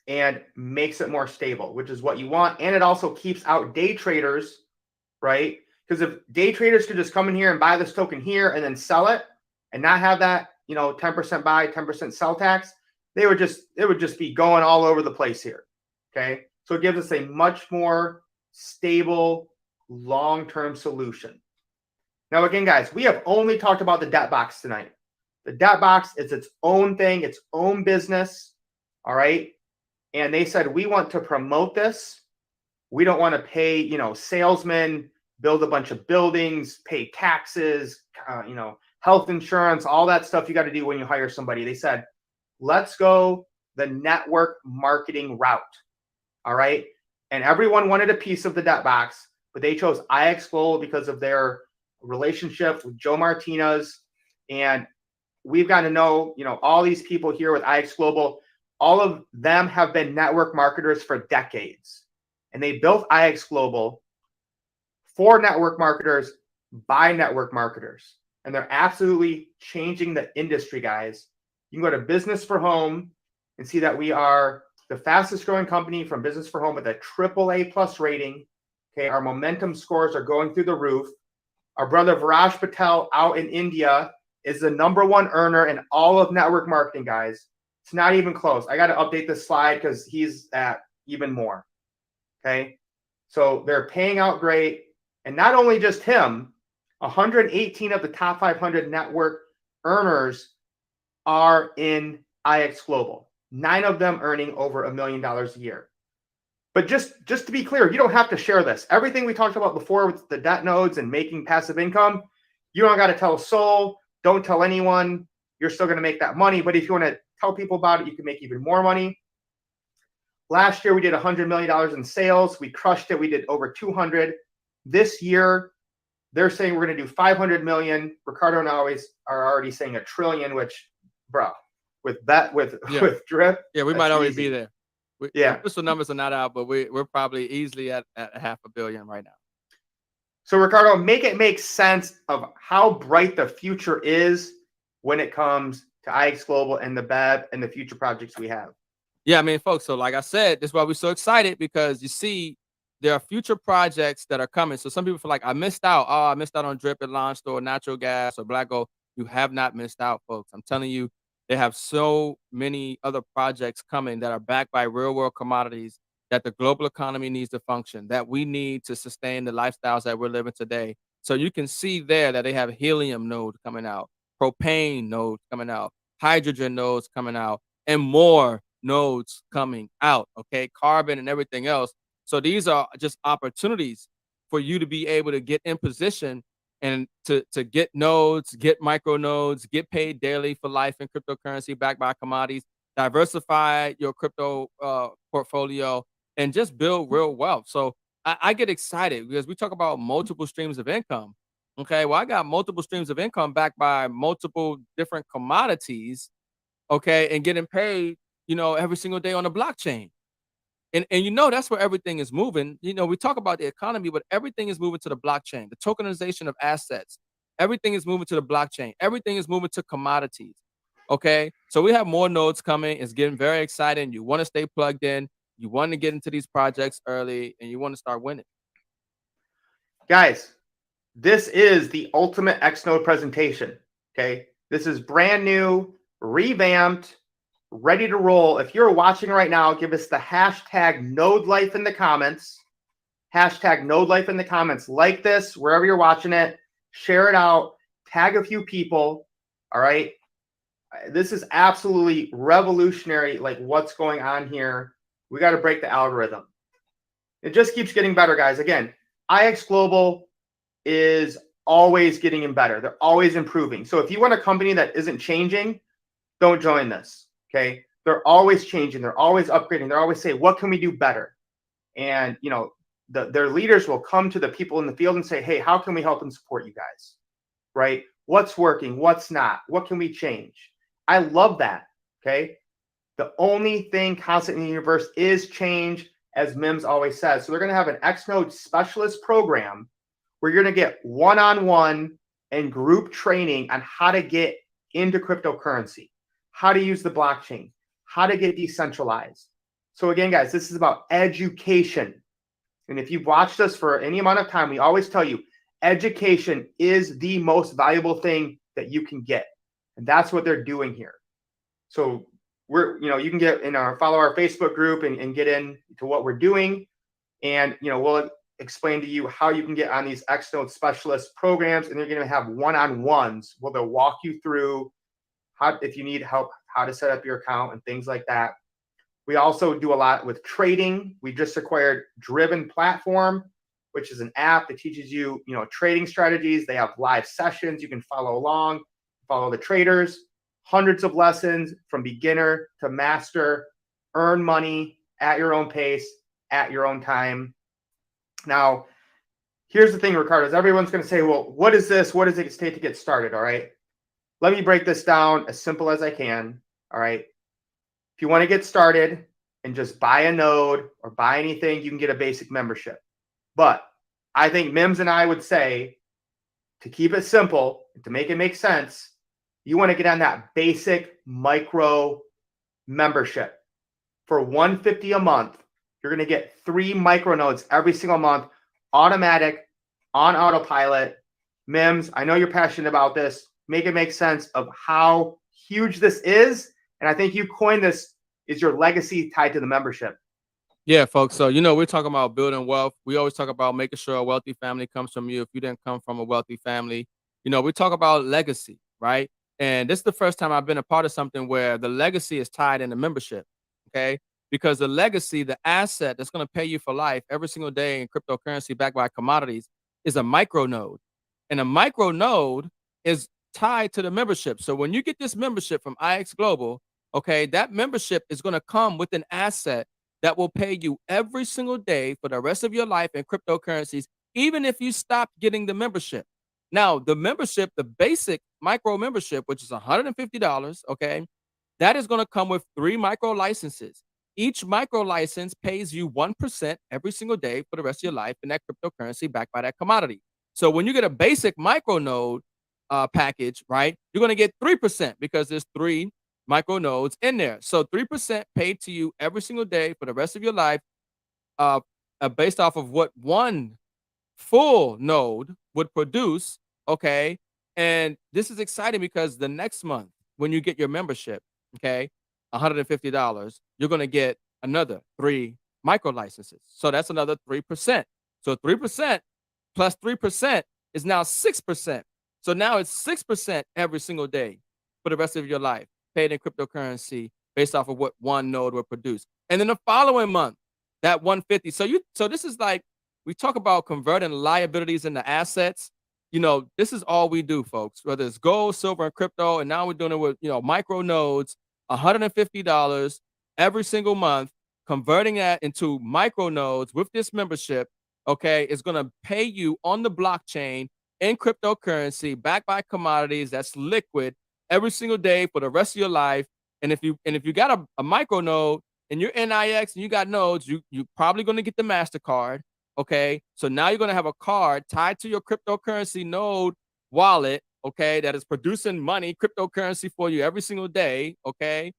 and makes it more stable, which is what you want. And it also keeps out day traders, right? Because if day traders could just come in here and buy this token here and then sell it and not have that, you know, 10% buy, 10% sell tax, it would just be going all over the place here. Okay. So it gives us a much more stable, long-term solution. Now, again, guys, we have only talked about the debt box tonight. The debt box is its own thing, its own business. All right. And they said, we want to promote this. We don't want to pay, you know, salesmen, build a bunch of buildings, pay taxes, you know, health insurance, all that stuff you got to do when you hire somebody. They said, let's go the network marketing route. All right. And everyone wanted a piece of the debt box, but they chose IX Global because of their relationship with Joe Martinez. And we've got to know, you know, all these people here with IX Global, all of them have been network marketers for decades. And they built IX Global for network marketers by network marketers. And they're absolutely changing the industry, guys. You can go to Business for Home and see that we are the fastest growing company from Business for Home with a AAA+ rating. Okay, our momentum scores are going through the roof. Our brother Viraj Patel out in India is the #1 earner in all of network marketing, guys. It's not even close. I got to update this slide because he's at even more. Okay, so they're paying out great. And not only just him, 118 of the top 500 network earners are in IX Global. 9 of them earning over $1 million a year. But just to be clear, you don't have to share this. Everything we talked about before with the debt nodes and making passive income, you don't got to tell a soul. Don't tell anyone. You're still going to make that money. But if you want to tell people about it, you can make even more money. Last year, we did $100 million in sales. We crushed it. We did over 200. This year, they're saying we're going to do 500 million. Ricardo and I are already saying $1 trillion, which, bro, with drip. Yeah, we might already easy. be there. Yeah. The official numbers are not out, but we're probably easily at $500 million right now. So, Ricardo, make sense of how bright the future is when it comes to IX Global and the BEV and the future projects we have. Yeah, I mean, folks, so like I said, that's why we're so excited, because you see, there are future projects that are coming. So some people feel like I missed out. Oh, I missed out on Drip and Launch Store, Natural Gas, or Black Gold. You have not missed out, folks. I'm telling you, they have so many other projects coming that are backed by real world commodities that the global economy needs to function, that we need to sustain the lifestyles that we're living today. So you can see there that they have helium node coming out, propane nodes coming out, hydrogen nodes coming out, and more nodes coming out, okay? Carbon and everything else. So these are just opportunities for you to be able to get in position and to get nodes, get micro nodes, get paid daily for life in cryptocurrency backed by commodities, diversify your crypto portfolio, and just build real wealth. So I get excited because we talk about multiple streams of income. Okay, well, I got multiple streams of income backed by multiple different commodities, okay, and getting paid, every single day on the blockchain. And that's where everything is moving. We talk about the economy, but everything is moving to the blockchain, the tokenization of assets. Everything is moving to the blockchain. Everything is moving to commodities. Okay. So we have more nodes coming. It's getting very exciting. You want to stay plugged in. You want to get into these projects early and you want to start winning. Guys, this is the ultimate Xnode presentation. Okay. This is brand new, revamped, ready to roll. If you're watching right now, give us the hashtag Node Life in the comments. Hashtag Node Life in the comments. Like this wherever you're watching it. Share it out. Tag a few people. All right. This is absolutely revolutionary, like what's going on here. We got to break the algorithm. It just keeps getting better, guys. Again, IX Global is always getting better. They're always improving. So if you want a company that isn't changing, don't join this. Okay. They're always changing. They're always upgrading. They're always saying, what can we do better? And, their leaders will come to the people in the field and say, hey, how can we help and support you guys? Right? What's working? What's not? What can we change? I love that. Okay. The only thing constant in the universe is change, as Mims always says. So they're going to have an Xnode specialist program where you're going to get one-on-one and group training on how to get into cryptocurrency, how to use the blockchain, how to get decentralized. So again, guys, this is about education. And if you've watched us for any amount of time, we always tell you education is the most valuable thing that you can get. And that's what they're doing here. So you can get in follow our Facebook group and get into what we're doing. And, we'll explain to you how you can get on these Xnode specialist programs. And they're going to have one-on-ones where they'll walk you through how, if you need help, how to set up your account and things like that. We also do a lot with trading. We just acquired Driven Platform, which is an app that teaches you, trading strategies. They have live sessions. You can follow along, follow the traders, hundreds of lessons from beginner to master, earn money at your own pace, at your own time. Now, here's the thing, Ricardo, is everyone's going to say, well, what is this? What does it take to get started? All right. Let me break this down as simple as I can. All right. If you want to get started and just buy a node or buy anything, you can get a basic membership. But I think Mims and I would say, to keep it simple, to make it make sense, you want to get on that basic micro membership. For $150 a month, you're going to get 3 micro nodes every single month, automatic, on autopilot. Mims, I know you're passionate about this. Make it make sense of how huge this is. And I think you coined this, is your legacy tied to the membership? Yeah, folks. So, we're talking about building wealth. We always talk about making sure a wealthy family comes from you. If you didn't come from a wealthy family, we talk about legacy, right? And this is the first time I've been a part of something where the legacy is tied in the membership. Okay. Because the legacy, the asset that's going to pay you for life every single day in cryptocurrency backed by commodities is a micro node. And a micro node is tied to the membership. So when you get this membership from IX Global, okay, that membership is going to come with an asset that will pay you every single day for the rest of your life in cryptocurrencies, even if you stop getting the membership. Now, the membership, the basic micro membership, which is $150, okay, that is going to come with 3 micro licenses. Each micro license pays you 1% every single day for the rest of your life in that cryptocurrency backed by that commodity. So when you get a basic micro node package, right, you're going to get 3% because there's 3 micro nodes in there. So 3% paid to you every single day for the rest of your life, based off of what one full node would produce. Okay. And this is exciting because the next month, when you get your membership, okay, $150, you're going to get another 3 micro licenses. So that's another 3%. So 3% plus 3% is now 6%. So now it's 6% every single day for the rest of your life, paid in cryptocurrency based off of what one node will produce. And then the following month, that 150. So this is like, we talk about converting liabilities into assets. You know, this is all we do, folks, whether it's gold, silver, and crypto. And now we're doing it with, you know, micro nodes, $150 every single month, converting that into micro nodes with this membership. Okay, it's going to pay you on the blockchain in cryptocurrency backed by commodities that's liquid every single day for the rest of your life. And if you got a micro node and you're NIX and you got nodes, you're probably going to get the MasterCard. Okay, so now you're going to have a card tied to your cryptocurrency node wallet, okay, that is producing money, cryptocurrency for you every single day, okay,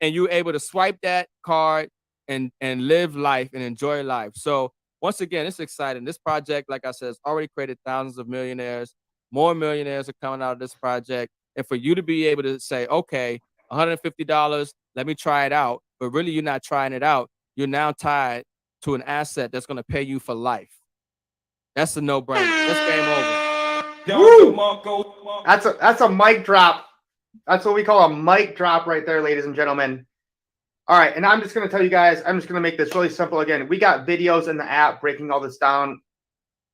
and you're able to swipe that card and live life and enjoy life. So once again, it's exciting. This project, like I said, has already created thousands of millionaires. More millionaires are coming out of this project. And for you to be able to say, okay, $150, let me try it out. But really, you're not trying it out. You're now tied to an asset that's going to pay you for life. That's a no-brainer. That's game over. Woo! That's a mic drop. That's what we call a mic drop right there, ladies and gentlemen. All right, and I'm just going to tell you guys, I'm just going to make this really simple again. We got videos in the app breaking all this down.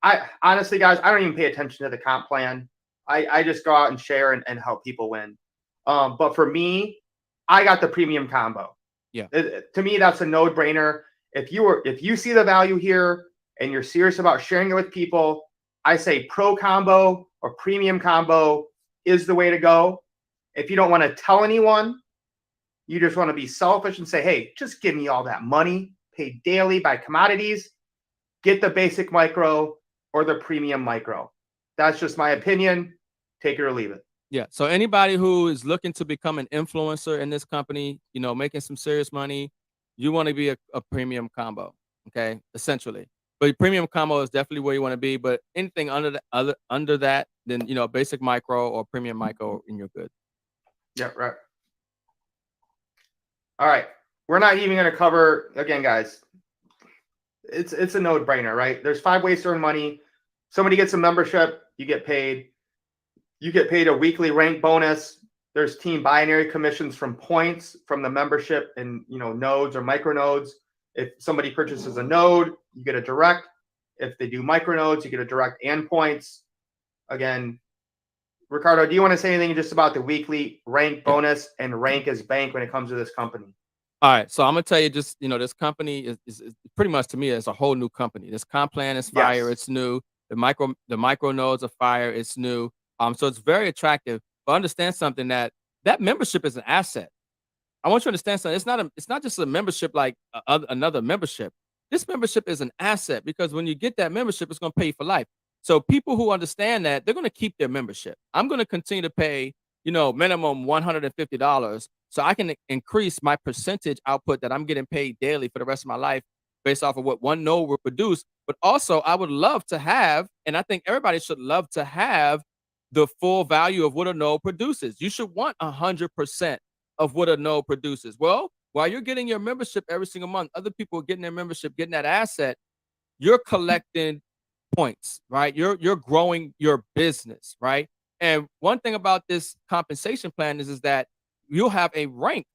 I honestly, guys, I don't even pay attention to the comp plan. I just go out and share and help people win. But for me, I got the premium combo. Yeah. To me, that's a no-brainer. If you see the value here and you're serious about sharing it with people, I say pro combo or premium combo is the way to go. If you don't want to tell anyone, you just want to be selfish and say, hey, just give me all that money, paid daily by commodities, get the basic micro or the premium micro. That's just my opinion. Take it or leave it. Yeah. So anybody who is looking to become an influencer in this company, you know, making some serious money, you want to be a premium combo. Okay. Essentially. But premium combo is definitely where you want to be. But anything under that, then, you know, basic micro or premium micro, and you're good. Yeah, right. All right. We're not even going to cover, again, guys, it's a no-brainer, right? There's 5 ways to earn money. Somebody gets a membership, you get paid. You get paid a weekly rank bonus. There's team binary commissions from points from the membership and, you know, nodes or micro nodes. If somebody purchases a node, you get a direct. If they do micro nodes, you get a direct and points. Again, Ricardo, do you want to say anything just about the weekly rank bonus and rank as bank when it comes to this company? All right. So I'm going to tell you just, you know, this company is pretty much, to me, it's a whole new company. This comp plan is fire. Yes. It's new. The micro nodes are fire. It's new. So it's very attractive. But understand something, that membership is an asset. I want you to understand something. It's not just a membership like another membership. This membership is an asset, because when you get that membership, it's going to pay you for life. So people who understand that, they're going to keep their membership. I'm going to continue to pay, you know, minimum $150, so I can increase my percentage output that I'm getting paid daily for the rest of my life based off of what one node will produce. But also, I would love to have, and I think everybody should love to have, the full value of what a node produces. You should want 100% of what a node produces. Well, while you're getting your membership every single month, other people are getting their membership, getting that asset, you're collecting points, right? You're growing your business, right? And one thing about this compensation plan is that you'll have a rank,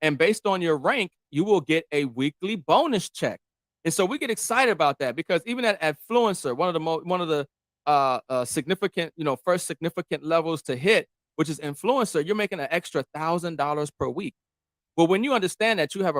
and based on your rank, you will get a weekly bonus check. And so we get excited about that, because even at Influencer, one of the significant, you know, first significant levels to hit, which is Influencer, you're making an extra $1,000 per week. Well, when you understand that you have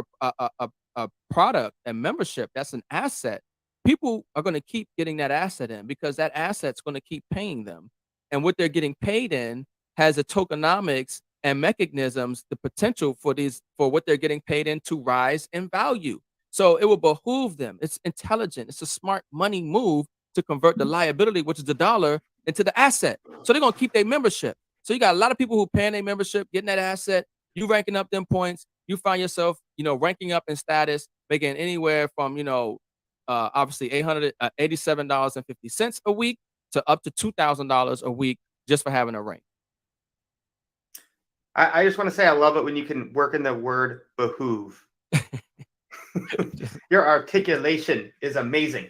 a product and membership that's an asset, people are going to keep getting that asset in, because that asset's going to keep paying them. And what they're getting paid in has a tokenomics and mechanisms, the potential for what they're getting paid in to rise in value. So it will behoove them. It's intelligent. It's a smart money move to convert the liability, which is the dollar, into the asset. So they're going to keep their membership. So you got a lot of people who paying their membership, getting that asset, you ranking up them points, you find yourself, you know, ranking up in status, making anywhere from, you know, obviously $87.50 a week to up to $2,000 a week just for having a rank. I just want to say I love it when you can work in the word behoove. Your articulation is amazing.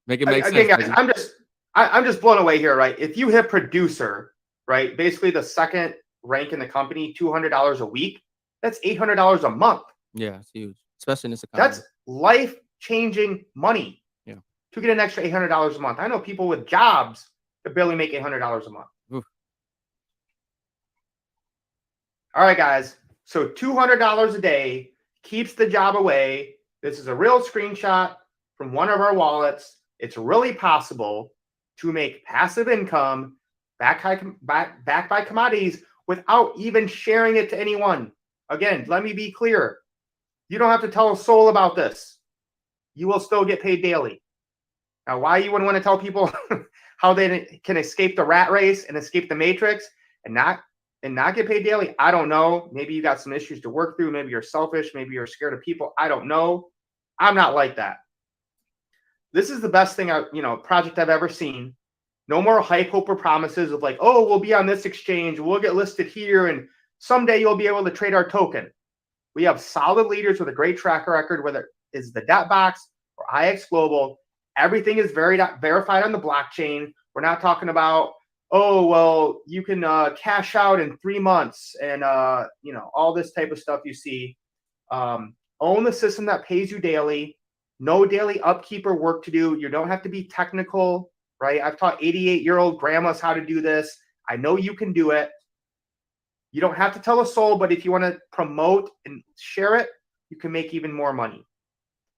Make it make sense. Again, guys, I'm just blown away here, right? If you hit producer, right, basically the second rank in the company, $200 a week, that's $800 a month. Yeah, it's huge, especially in this economy. That's life-changing money. Yeah. To get an extra $800 a month. I know people with jobs that barely make $800 a month. Oof. All right, guys. So $200 a day keeps the job away. This is a real screenshot from one of our wallets. It's really possible to make passive income backed by commodities without even sharing it to anyone. Again, let me be clear. You don't have to tell a soul about this. You will still get paid daily. Now, why you wouldn't want to tell people how they can escape the rat race and escape the matrix and not get paid daily, I don't know. Maybe you got some issues to work through. Maybe you're selfish. Maybe you're scared of people. I don't know. I'm not like that. This is the best thing project I've ever seen. No more hype, hope, or promises of like, oh, we'll be on this exchange, we'll get listed here, and someday you'll be able to trade our token. We have solid leaders with a great track record, whether it's the Debt Box or IX Global. Everything is verified on the blockchain. We're not talking about, oh, well, you can cash out in 3 months and, all this type of stuff you see. Own the system that pays you daily. No daily upkeep or work to do. You don't have to be technical, right? I've taught 88-year-old grandmas how to do this. I know you can do it. You don't have to tell a soul, but if you want to promote and share it, you can make even more money.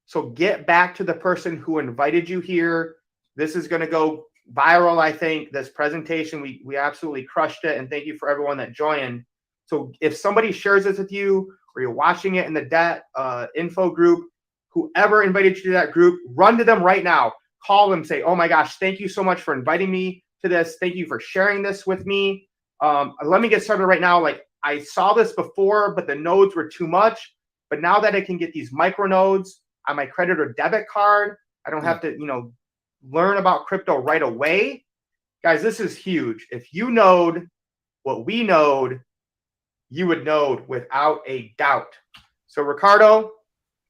So get back to the person who invited you here. This is going to go viral, I think. This presentation, we absolutely crushed it, and thank you for everyone that joined. So if somebody shares this with you or you're watching it in the debt info group, whoever invited you to that group, run to them right now. Call them, say, oh my gosh, thank you so much for inviting me to this. Thank you for sharing this with me. Let me get started right now. Like, I saw this before, but the nodes were too much. But now that I can get these micro nodes on my credit or debit card, I don't have to, learn about crypto right away. Guys, this is huge. If you node what we node, you would node without a doubt. So Ricardo,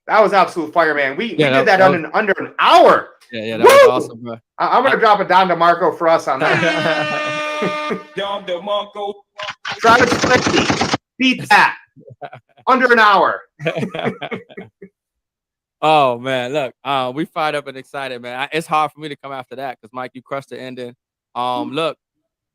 that was absolute fire, man. We did that under an hour. Yeah, that was awesome, bro. I'm gonna drop a Don DeMarco for us on that. Don DeMarco. Travis Flicky, beat that. Under an hour. Oh man, look, we fired up and excited, man. It's hard for me to come after that because Mike, you crushed the ending. Look,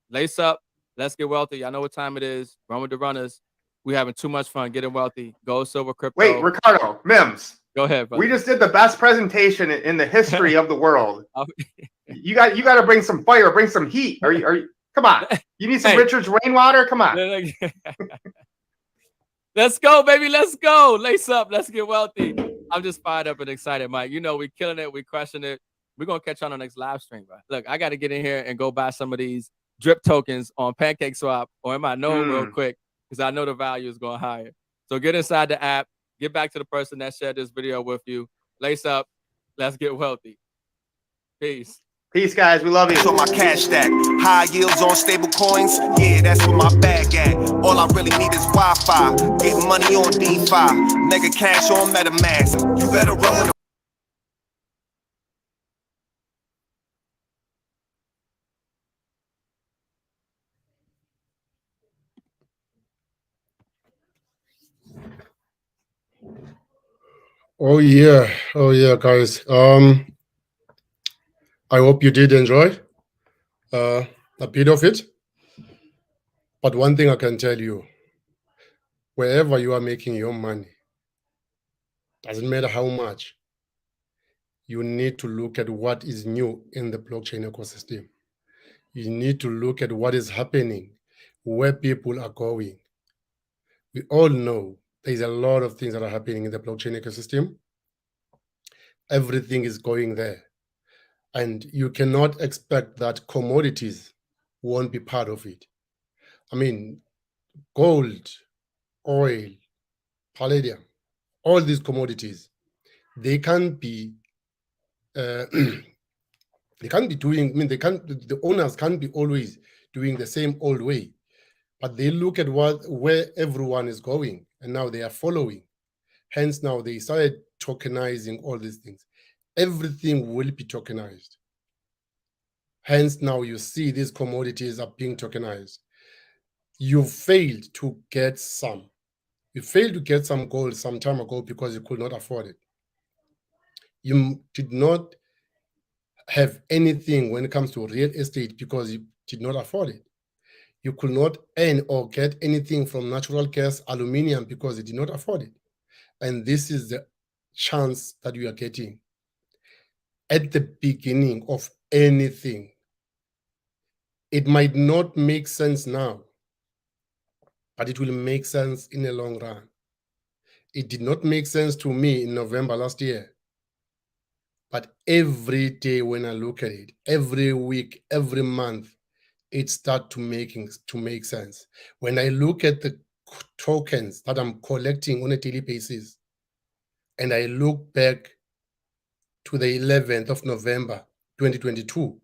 lace up, let's get wealthy. I know what time it is. Run with the runners. We having too much fun getting wealthy. Gold, silver, crypto. Wait, Ricardo, Mims. Go ahead, brother. We just did the best presentation in the history of the world. You got to bring some fire, bring some heat. Are you? Come on. You need some Richard's rainwater. Come on. Let's go, baby. Let's go. Lace up. Let's get wealthy. I'm just fired up and excited, Mike. We killing it. We crushing it. We're gonna catch you on the next live stream, bro. Look, I got to get in here and go buy some of these drip tokens on PancakeSwap or in my node real quick because I know the value is going higher. So get inside the app. Get back to the person that shared this video with you. Lace up. Let's get wealthy. Peace. Peace, guys. We love you. So my cash stack, high yields on stable coins. Yeah, that's where my bag at. All I really need is Wi-Fi. Getting money on DeFi. Mega cash on MetaMask. You better run with Oh yeah, guys. I hope you did enjoy a bit of it. But one thing I can tell you, wherever you are making your money, doesn't matter how much, you need to look at what is new in the blockchain ecosystem. You need to look at what is happening, where people are going. We all know there's a lot of things that are happening in the blockchain ecosystem. Everything is going there. And you cannot expect that commodities won't be part of it. I mean, gold, oil, palladium, all these commodities, they can't be the owners can't be always doing the same old way, but they look at where everyone is going, and now they are following. Hence, now they started tokenizing all these things. Everything will be tokenized. Hence, now you see these commodities are being tokenized. You failed to get some. You failed to get some gold some time ago because you could not afford it. You did not have anything when it comes to real estate because you did not afford it. You could not earn or get anything from natural gas, aluminium because you did not afford it. And this is the chance that you are getting at the beginning of anything. It might not make sense now, but it will make sense in the long run. It did not make sense to me in November last year. But every day when I look at it, every week, every month, it starts to make sense. When I look at the tokens that I'm collecting on a daily basis, and I look back to the 11th of November, 2022,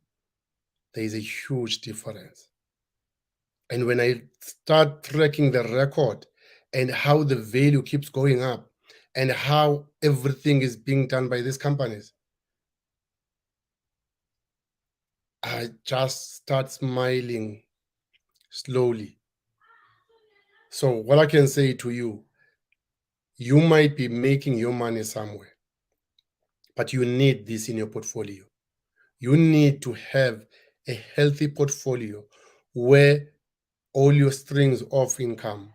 there is a huge difference. And when I start tracking the record and how the value keeps going up and how everything is being done by these companies, I just start smiling slowly. So what I can say to you, you might be making your money somewhere, but you need this in your portfolio. You need to have a healthy portfolio where all your strings of income,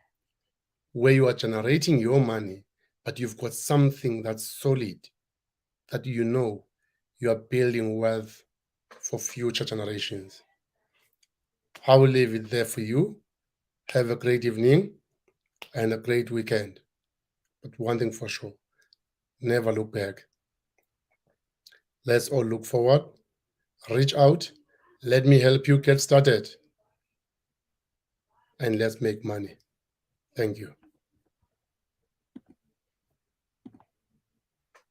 where you are generating your money, but you've got something that's solid, that you know you are building wealth for future generations. I will leave it there for you. Have a great evening and a great weekend. But one thing for sure, never look back. Let's all look forward, reach out, let me help you get started, and let's make money. Thank you.